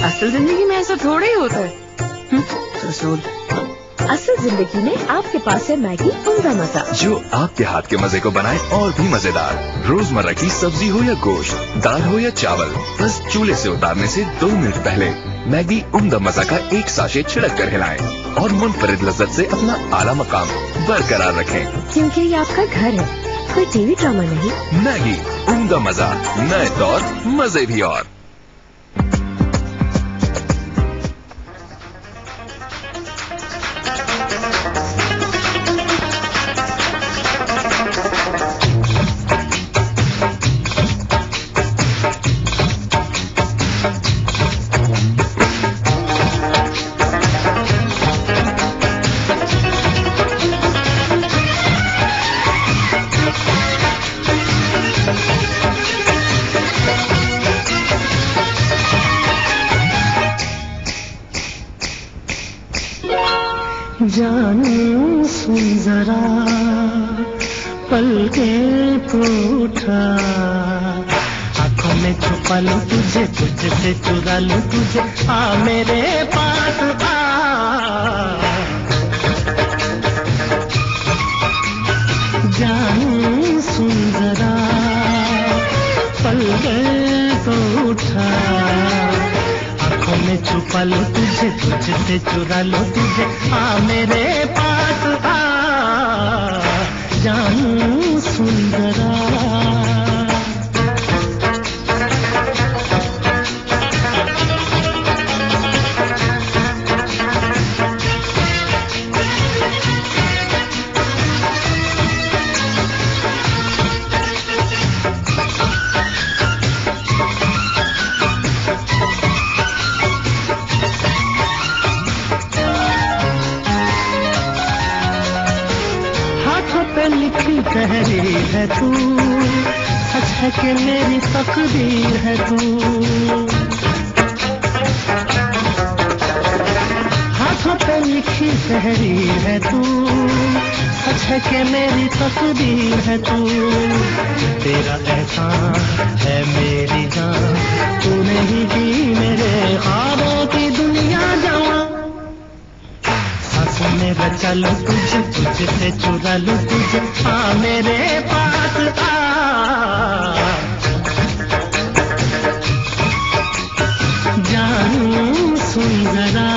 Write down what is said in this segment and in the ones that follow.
اصل زندگی میں ایسا تھوڑے ہی ہوتا ہے. اصل زندگی میں آپ کے پاس ہے میگی عمدہ مزہ، جو آپ کے ہاتھ کے مزے کو بنائے اور بھی مزیدار. روزمرہ کی سبزی ہو یا گوشت، دال ہو یا چاول، بس چولہے سے اتارنے سے 2 منٹ پہلے میگی عمدہ مزہ کا ایک ساشے چھڑک کر ہلائیں اور منفرد لذت سے اپنا اعلیٰ مقام برقرار رکھیں. کیونکہ یہ آپ کا گھر ہے، کوئی ٹی وی ڈرامہ نہیں. میگی عمدہ مزہ، نئے دور مزے بھی اور. جان سن ذرا پل کے پوٹھا، آنکھوں میں چھپا لوں تجھے، تجھ سے چرا لوں تجھے، آ میرے پاس آ. جان سن ذرا پل کے پوٹھا، آنکھوں میں چھپا لو تجھے، تجھ سے چرا لو تجھے، آ میرے پاس آ. جان سن ذرا. لکھی تحریر ہے تو، سچ ہے کہ میری تقدیر ہے تو. ہاتھوں پہ لکھی تحریر ہے تو، سچ ہے کہ میری تقدیر ہے تو. تیرا احسان ہے میری جان، تو نہیں کی میرے خوابوں کی دنیا جوان. میں بچا لوں تجھے، تجھ سے چرا لوں تجھے، آ میرے پاس آ. جان سن ذرا.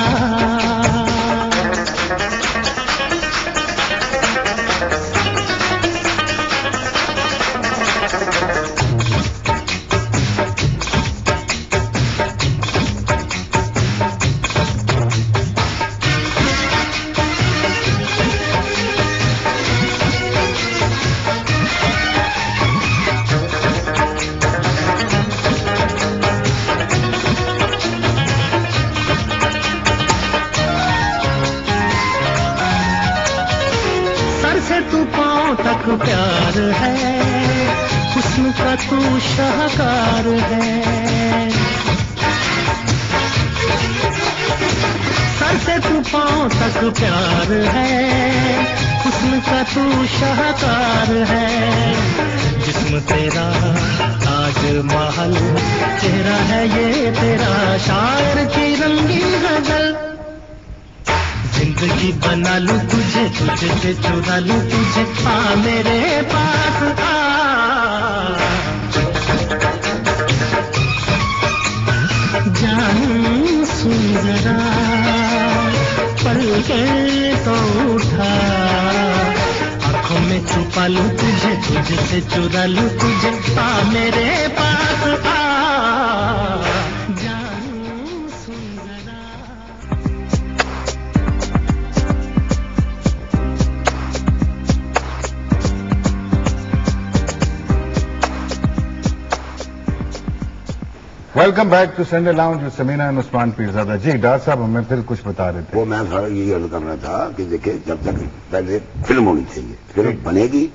تو پاؤں تک پیار ہے، حسن کا تو شاہکار ہے. سر سے تو پاؤں تک پیار ہے، حسن کا تو شاہکار ہے. جسم تیرا تاج محل، چہرہ ہے یہ تیرا شاعر کی رنگین غزل. زندگی بنا لوں تجھے، تجھ سے چرا لوں تجھے، آ میرے پاس آ. جان سن ذرا پل کے تو اٹھا، آنکھوں میں چھپا لوں تجھے، تجھ سے چرا لوں تجھے، آ میرے پاس آ. Welcome back to Sunday lounge with Samina and Usman Pirzada. جی ڈاکٹر صاحب ہمیں پھر کچھ بتا رہے تھے. وہ میں یہی عرض کرنا تھا کہ دیکھیں جب تک پہلے فلم ہونی چاہیے، فلم بنے گی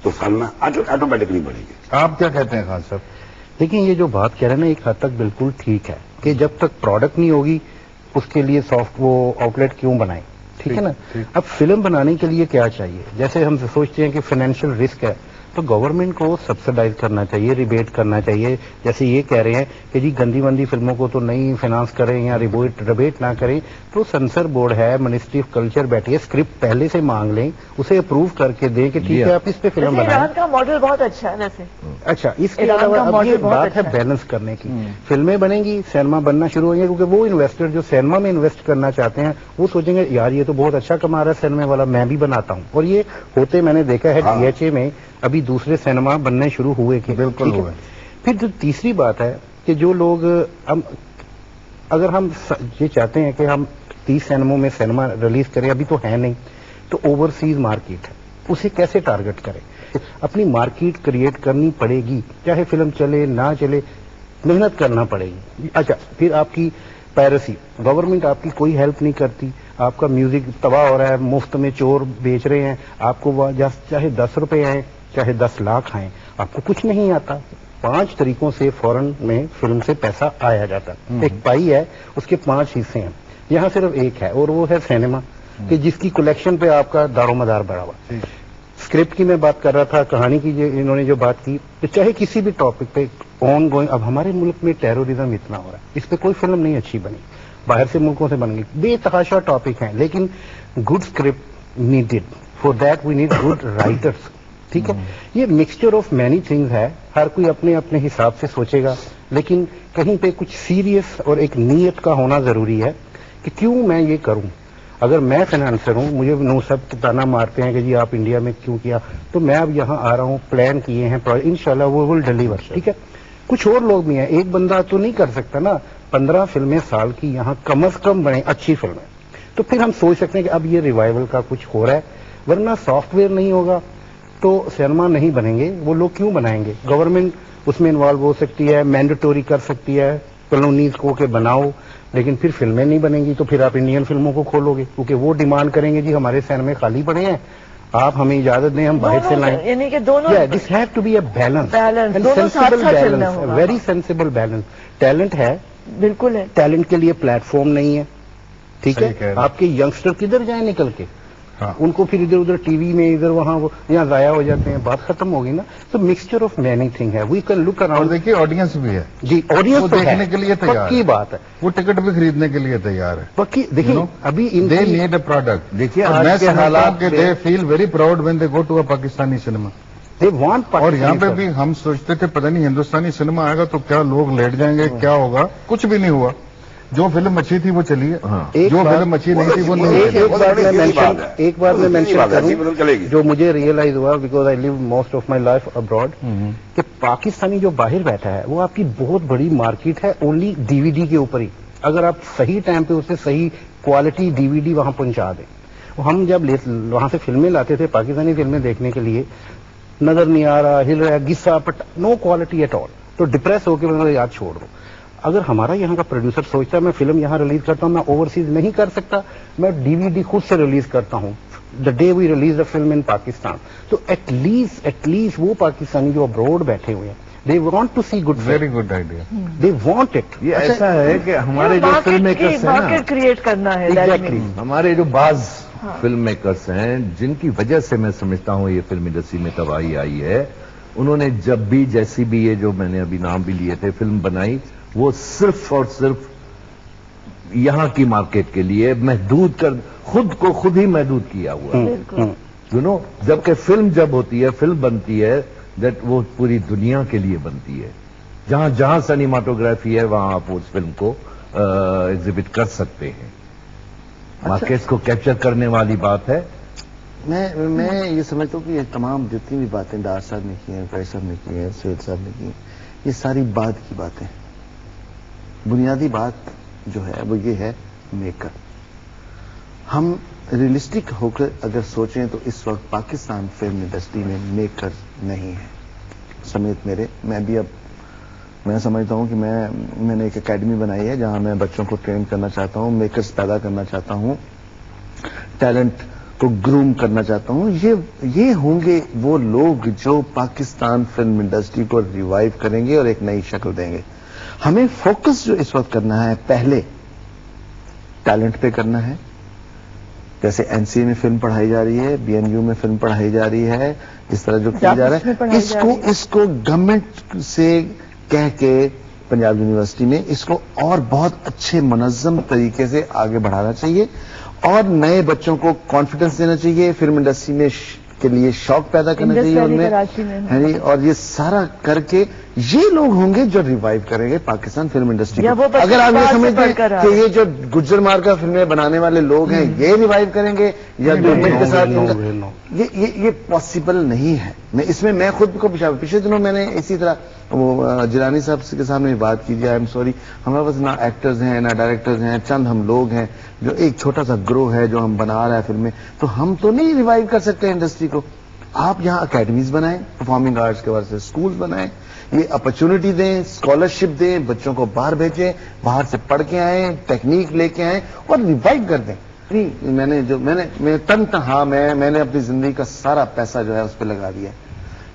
تو فن آٹومیٹکلی بنے گی. آپ کیا کہتے ہیں خان صاحب؟ دیکھیں یہ جو بات کہہ رہے ہیں نا ایک حد تک بالکل ٹھیک ہے کہ جب تک پروڈکٹ نہیں ہوگی اس کے لیے سافٹ وہ آؤٹ لیٹ کیوں بنائیں، ٹھیک ہے نا. اب فلم بنانے کے لیے کیا چاہیے؟ جیسے ہم سوچتے ہیں کہ فائنینشیل رسک ہے تو گورنمنٹ کو سبسڈائز کرنا چاہیے, ریبیٹ کرنا چاہیے. جیسے یہ کہہ رہے ہیں کہ جی گندی وندی فلموں کو تو نہیں فائنانس کریں یا ریبیٹ نہ کریں, تو سینسر بورڈ ہے, منسٹری آف کلچر بیٹھی ہے, اسکرپٹ پہلے سے مانگ لیں, اسے اپروو کر کے دیں کہ ٹھیک ہے آپ اس پہ فلم بنائیں. ایران کا ماڈل بہت اچھا ہے ویسے. اچھا, اس کے علاوہ اب یہ بات ہے بیلنس کرنے کی. فلمیں بنیں گی, سینما بننا شروع ہوں گے, کیونکہ وہ انویسٹر جو سینما میں انویسٹ کرنا چاہتے ہیں وہ سوچیں گے یار یہ تو بہت اچھا کما رہا ہے سینما والا, میں بھی بناتا ہوں. اور یہ ہوتے میں نے دیکھا ہے DHA میں ابھی دوسرے سینما بننے شروع ہوئے کہ بالکل. پھر جو تیسری بات ہے کہ جو لوگ اگر ہم یہ چاہتے ہیں کہ ہم 30 سینموں میں سینما ریلیز کریں, ابھی تو ہے نہیں, تو اوورسیز مارکیٹ ہے, اسے کیسے ٹارگٹ کریں؟ اپنی مارکیٹ کریٹ کرنی پڑے گی, چاہے فلم چلے نہ چلے, محنت کرنا پڑے گی. اچھا, پھر آپ کی پائرسی, گورنمنٹ آپ کی کوئی ہیلپ نہیں کرتی, آپ کا میوزک تباہ ہو رہا ہے, مفت میں چور بیچ رہے ہیں, آپ کو چاہے 10 روپے آئیں چاہے 10 لاکھ آئیں, آپ کو کچھ نہیں آتا. 5 طریقوں سے فورن میں فلم سے پیسہ آیا جاتا ہے. ایک پائی ہے, اس کے 5 حصے ہیں, یہاں صرف ایک ہے اور وہ ہے سینما, کہ جس کی کلیکشن پہ آپ کا دار و مدار بڑھا ہوا. اسکرپٹ کی میں بات کر رہا تھا, کہانی کی انہوں نے جو بات کی, تو چاہے کسی بھی ٹاپک پہ آن گوئنگ. اب ہمارے ملک میں ٹیرورزم اتنا ہو رہا ہے, اس پہ کوئی فلم نہیں اچھی بنی, باہر سے ملکوں سے بن گئی, بے تحاشا ٹاپک ہیں, لیکن good script needed. For that we need good writers. ٹھیک ہے, یہ مکسچر آف مینی تھنگز ہے, ہر کوئی اپنے اپنے حساب سے سوچے گا, لیکن کہیں پہ کچھ سیریس اور ایک نیت کا ہونا ضروری ہے کہ کیوں میں یہ کروں. اگر میں فائنانسر ہوں, مجھے سب تانا مارتے ہیں کہ جی آپ انڈیا میں کیوں کیا, تو میں اب یہاں آ رہا ہوں, پلان کیے ہیں, انشاءاللہ وہ ول ڈیلیور. ٹھیک ہے, کچھ اور لوگ بھی ہیں, ایک بندہ تو نہیں کر سکتا نا. 15 فلمیں سال کی یہاں کم از کم بنے, اچھی فلمیں, تو پھر ہم سوچ سکتے ہیں کہ اب یہ ریوائول کا کچھ ہو رہا ہے. ورنہ سافٹ ویئر نہیں ہوگا تو سینما نہیں بنیں گے. وہ لوگ کیوں بنائیں گے؟ گورنمنٹ اس میں انوالو ہو سکتی ہے, مینڈیٹوری کر سکتی ہے کالونیز کو کہ بناؤ, لیکن پھر فلمیں نہیں بنیں گی. تو پھر آپ انڈین فلموں کو کھولو گے, کیونکہ وہ ڈیمانڈ کریں گے جی ہمارے سینمے خالی پڑے ہیں, آپ ہمیں اجازت دیں ہم باہر سے لائیں. یعنی کہ دونوں this have to be a balance, very sensible balance. Talent ہے, بالکل ہے, ٹیلنٹ کے لیے پلیٹ فارم نہیں ہے. ٹھیک ہے, آپ کے ینگسٹر کدھر جائیں نکل کے, ان کو پھر ادھر ادھر ٹی وی میں ادھر وہاں یہاں ضائع ہو جاتے ہیں, بات ختم ہوگی نا. تو مکسچر آف مینی تھنگ ہے, وی کین لک اراؤنڈ. دیکھیے آڈینس بھی ہے جی, آڈینس دیکھنے کے لیے تیار کی بات ہے, وہ ٹکٹ بھی خریدنے کے لیے تیار ہے. پکی دیکھیے ابھی دے نیڈ اے پروڈکٹ. دیکھیے میں سمجھتا ہوں کہ they feel very proud when they go to a Pakistani cinema. They want. اور یہاں پہ بھی ہم سوچتے تھے پتہ نہیں ہندوستانی سنیما آئے گا تو کیا لوگ لیٹ جائیں گے, کیا ہوگا, کچھ بھی نہیں ہوا. جو فلم اچھی تھی وہ چلی ہے, جو فلم اچھی نہیں تھی وہ نہیں. ایک بات میں مینشن کروں جو مجھے ریئلائز ہوا, because I live most of my life abroad, کہ پاکستانی جو باہر بیٹھا ہے وہ آپ کی بہت بڑی مارکیٹ ہے اونلی DVD کے اوپر ہی. اگر آپ صحیح ٹائم پہ اسے صحیح کوالٹی DVD وہاں پہنچا دیں. ہم جب وہاں سے فلمیں لاتے تھے, پاکستانی فلمیں دیکھنے کے لیے, نظر نہیں آ رہا, ہل رہا ہے, گسا پٹ, نو کوالٹی ایٹ آل, تو ڈپریس ہو کے میں یاد چھوڑ دوں. اگر ہمارا یہاں کا پروڈیوسر سوچتا ہے میں فلم یہاں ریلیز کرتا ہوں, میں اوورسیز نہیں کر سکتا, میں DVD خود سے ریلیز کرتا ہوں the day we release the film in Pakistan. تو ایٹ لیسٹ وہ پاکستانی جو ابروڈ بیٹھے ہوئے ہیں, they want to see good, very good idea, they want it. یہ ایسا ہے کہ ہمارے جو فلم میکرس ہیں نا, کریٹ کرنا ہے, ہمارے جو بعض فلم میکرس ہیں جن کی وجہ سے میں سمجھتا ہوں یہ فلم انڈسٹری میں تباہی آئی ہے, انہوں نے جب بھی جیسی بھی یہ جو میں نے ابھی نام بھی لیے تھے فلم بنائی, وہ صرف اور صرف یہاں کی مارکیٹ کے لیے محدود کر, خود کو خود ہی محدود کیا ہوا. جبکہ فلم جب ہوتی ہے, فلم بنتی ہے, وہ پوری دنیا کے لیے بنتی ہے. جہاں جہاں سنیماٹوگرافی ہے وہاں آپ اس فلم کو ایگزیبٹ کر سکتے ہیں. مارکیٹ کو کیپچر کرنے والی بات ہے. میں یہ سمجھتا ہوں کہ یہ تمام جتنی بھی باتیں ڈار صاحب نے کی ہیں, فیض صاحب نے کی ہیں, سید صاحب نے کی ہیں, یہ ساری بعد کی باتیں. بنیادی بات جو ہے وہ یہ ہے میکر. ہم ریئلسٹک ہو کر اگر سوچیں تو اس وقت پاکستان فلم انڈسٹری میں میکر نہیں ہے سمیت میرے. میں سمجھتا ہوں کہ میں نے ایک اکیڈمی بنائی ہے جہاں میں بچوں کو ٹرین کرنا چاہتا ہوں, میکرز پیدا کرنا چاہتا ہوں, ٹیلنٹ کو گروم کرنا چاہتا ہوں. یہ ہوں گے وہ لوگ جو پاکستان فلم انڈسٹری کو ریوائیو کریں گے اور ایک نئی شکل دیں گے. ہمیں فوکس جو اس وقت کرنا ہے, پہلے ٹیلنٹ پہ کرنا ہے, جیسے NCA میں فلم پڑھائی جا رہی ہے, BNU میں فلم پڑھائی جا رہی ہے, اس طرح جو کیا جا رہا ہے, اس کو گورنمنٹ سے کہہ کے پنجاب یونیورسٹی میں اس کو اور بہت اچھے منظم طریقے سے آگے بڑھانا چاہیے, اور نئے بچوں کو کانفیڈنس دینا چاہیے, فلم انڈسٹری میں کے لیے شوق پیدا کرنا چاہیے ان میں, اور یہ سارا کر کے یہ لوگ ہوں گے جو ریوائیو کریں گے پاکستان فلم انڈسٹری کو. اگر آپ یہ سمجھتے ہیں کہ یہ جو گجر مارکا فلمیں بنانے والے لوگ ہیں یہ ریوائیو کریں گے یا گورنمنٹ کے ساتھ, یہ پاسبل نہیں ہے. میں خود کو پچھلے دنوں میں نے اسی طرح وہ جیلانی صاحب کے سامنے بات کی, آئی ایم سوری, ہمارے پاس نہ ایکٹرز ہیں نہ ڈائریکٹرز ہیں, چند ہم لوگ ہیں جو ایک چھوٹا سا گروہ ہے جو ہم بنا رہا ہے فلمیں, تو ہم تو نہیں ریوائیو کر سکتے انڈسٹری کو. آپ یہاں اکیڈمیز بنائیں, پرفارمنگ آرٹس کے واسطے اسکولز بنائیں, یہ اپرچونٹی دیں, اسکالرشپ دیں, بچوں کو باہر بھیجیں, باہر سے پڑھ کے آئیں, ٹیکنیک لے کے آئیں اور ریوائیو کر دیں. میں نے اپنی زندگی کا سارا پیسہ جو ہے اس پہ لگا دیا.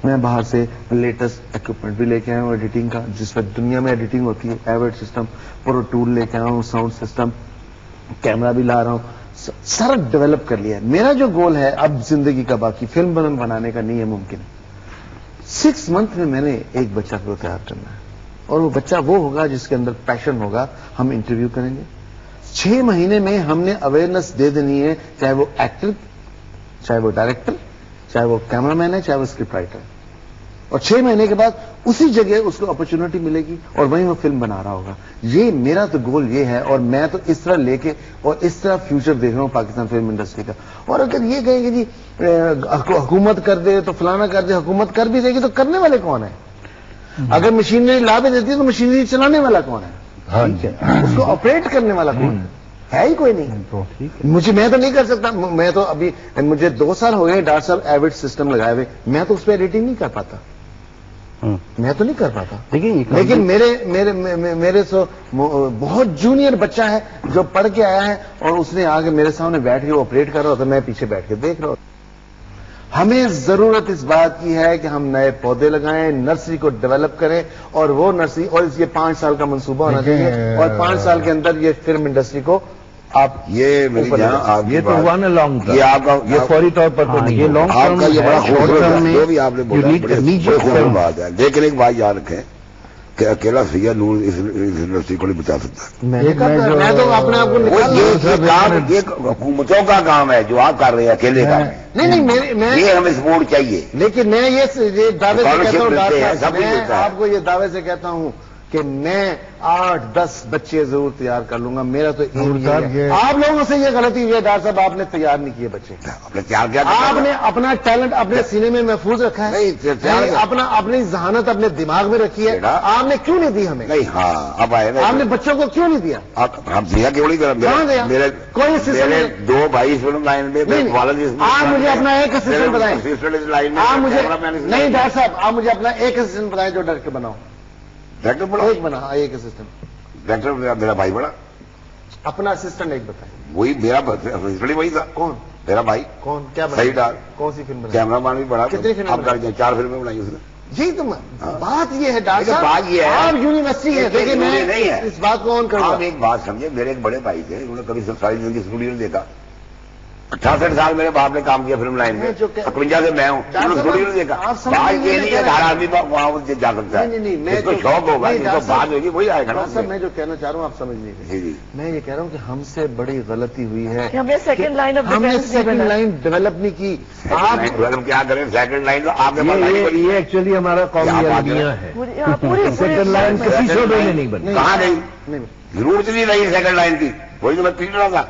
میں باہر سے لیٹسٹ اکوپمنٹ بھی لے کے آیا ہوں ایڈیٹنگ کا, جس پہ دنیا میں ایڈیٹنگ ہوتی ہے, ایویڈ سسٹم, پرو ٹول لے کے آیا ہوں, ساؤنڈ سسٹم, کیمرہ بھی لا رہا ہوں, سارا ڈیولپ کر لیا ہے. میرا جو گول ہے اب زندگی کا, باقی فلم بنانے کا نہیں ہے ممکن. 6 منتھ میں نے ایک بچہ کو تیار کرنا ہے, اور وہ بچہ وہ ہوگا جس کے اندر پیشن ہوگا. ہم انٹرویو کریں گے, 6 مہینے میں ہم نے اویئرنیس دے دینی ہے, چاہے وہ ایکٹر, چاہے وہ ڈائریکٹر, چاہے وہ کیمرہ مین ہے, چاہے وہ اسکرپٹ رائٹر, اور 6 مہینے کے بعد اسی جگہ اس کو اپرچونٹی ملے گی اور وہیں وہ فلم بنا رہا ہوگا. یہ میرا تو گول یہ ہے, اور میں تو اس طرح لے کے اور اس طرح فیوچر دیکھ رہا ہوں پاکستان فلم انڈسٹری کا. اور اگر یہ کہیں کہ جی حکومت کر دے تو فلانا کر دے, حکومت کر بھی دے گی تو کرنے والے کون ہیں؟ اگر مشینری لا بھی دیتی ہے تو مشینری چلانے والا کون ہے؟ اس کو آپریٹ کرنے والا کون ہے ہی کوئی نہیں. میں تو نہیں کر سکتا. میں تو ابھی مجھے 2 سال ہو گئے ڈاکٹر صاحب ایوڈ سسٹم لگائے ہوئے, میں تو اس پہ ایڈیٹنگ نہیں کر پاتا, میں تو نہیں کر پاتا. لیکن میرے سو بہت جونیئر بچہ ہے جو پڑھ کے آیا ہے, اور اس نے آگے میرے سامنے بیٹھ کے آپریٹ کر رہا ہوتا, میں پیچھے بیٹھ کے دیکھ رہا ہوتا. ہمیں ضرورت اس بات کی ہے کہ ہم نئے پودے لگائیں, نرسری کو ڈیولپ کریں, اور وہ نرسری, اور یہ 5 سال کا منصوبہ ہونا چاہیے, اور 5 سال کے اندر یہ فلم انڈسٹری کو آپ یہ تو ہوا نا لانگ ٹرم, یہ فوری طور پر تو نہیں, یہ لانگ ٹرم کا یہ بڑا خوبصورت جو بھی آپ نے بولا خوبصورت بات ہے. لیکن ایک بات یاد رکھیں کہ اکیلا سید نور اس انڈسٹری کو نہیں بچا سکتا. میں تو اپنے آپ کو, یہ حکومتوں کا کام ہے جو آپ کر رہے ہیں, اکیلے کا نہیں, یہ ہمیں سپورٹ چاہیے. لیکن میں یہ دعوے سے کہتا ہوں, میں آپ کو یہ دعوے سے کہتا ہوں کہ میں 8-10 بچے ضرور تیار کر لوں گا. میرا تو آپ لوگوں سے یہ غلطی ہوئی ہے ڈاکٹر صاحب, آپ نے تیار نہیں کیے بچے. آپ نے اپنا ٹیلنٹ اپنے سینے میں محفوظ رکھا ہے, اپنی ذہانت اپنے دماغ میں رکھی ہے. آپ نے کیوں نہیں دی ہمیں؟ نہیں, ہاں اب آئے, آپ نے بچوں کو کیوں نہیں دیا؟ ہم دیا کیوں نہیں کرا؟ میرے کوئی 2 بھائی فلم لائن میں, آپ مجھے اپنا ایک اسسٹنٹ بتائیں. آپ مجھے نہیں ڈاکٹر صاحب, آپ مجھے اپنا ایک اسسٹنٹ بتائیں جو ڈر کے بناؤ. ڈائریکٹر بڑا ایک بنا, ایک اسسٹنٹ. ڈائریکٹر میرا بھائی بڑا, اپنا اسسٹنٹ ایک بتائیں. وہی میرا اسسٹنٹ وہی تھا. کون؟ میرا بھائی. کون؟ کیا صحیح ڈال. کون سی فلم بنائی؟ کیمرہ مین بھی بڑا. کتنی فلم؟ آپ 4 فلمیں بنائی اس نے. جی تو بات یہ ہے ڈاکٹر صاحب, بات یہ ہے آپ یونیورسٹی ہے, دیکھیں میں نہیں ہے اس بات کو آن کروں. آپ ایک بات سمجھے, میرے ایک بڑے بھائی تھے, انہوں نے کبھی ساری زندگی اسٹوڈیو نہیں دیکھا. 68 سال میرے باپ نے کام کیا فلم لائن میں, 51 سے میں ہوں, اسٹوڈیو نہیں دیکھا. بات یہ نہیں ہے ہر آدمی وہاں جا سکتا ہے, جس کو شوق ہوگا, جس کو بات ہوگی وہی آئے گا. سر میں جو کہنا چاہ رہا ہوں آپ سمجھ لیجیے, میں یہ کہہ رہا ہوں کہ ہم سے بڑی غلطی ہوئی ہے, ہم نے سیکنڈ لائن ڈیولپ نہیں کی. آپ کیا کریں سیکنڈ لائن, تو آپ یہ ایکچولی ہمارا قومی المیہ ہے. سیکنڈ لائن کسی شعبے میں نہیں بنی, کہاں نہیں, ضرورت نہیں رہی سیکنڈ لائن کی. وہی تو میں پیٹ رہا تھا.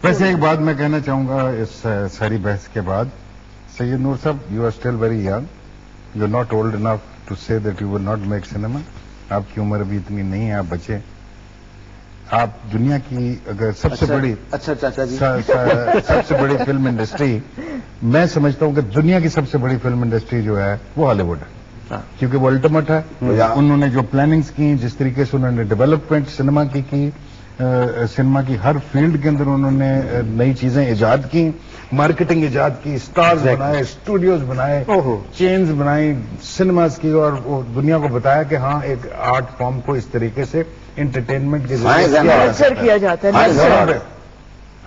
ویسے ایک بات میں کہنا چاہوں گا اس ساری بحث کے بعد, سید نور صاحب, you are still very young, you are not old enough to say that you will not make cinema. آپ کی عمر بھی اتنی نہیں ہے, آپ بچے. آپ دنیا کی اگر سب سے بڑی سب سے بڑی فلم انڈسٹری, میں سمجھتا ہوں کہ دنیا کی سب سے بڑی فلم انڈسٹری جو ہے وہ ہالی ووڈ ہے, کیونکہ وہ الٹیمیٹ ہے. انہوں نے جو پلاننگز کی, جس طریقے سے انہوں نے ڈیولپمنٹ سنیما کی سنیما کی ہر فیلڈ کے اندر انہوں نے نئی چیزیں ایجاد کی, مارکیٹنگ ایجاد کی, اسٹارز بنائے, اسٹوڈیوز بنائے, چینز بنائی سنیماز کی, اور وہ دنیا کو بتایا کہ ہاں ایک آرٹ فارم کو اس طریقے سے انٹرٹینمنٹ کے ذریعے کیا جاتا ہے.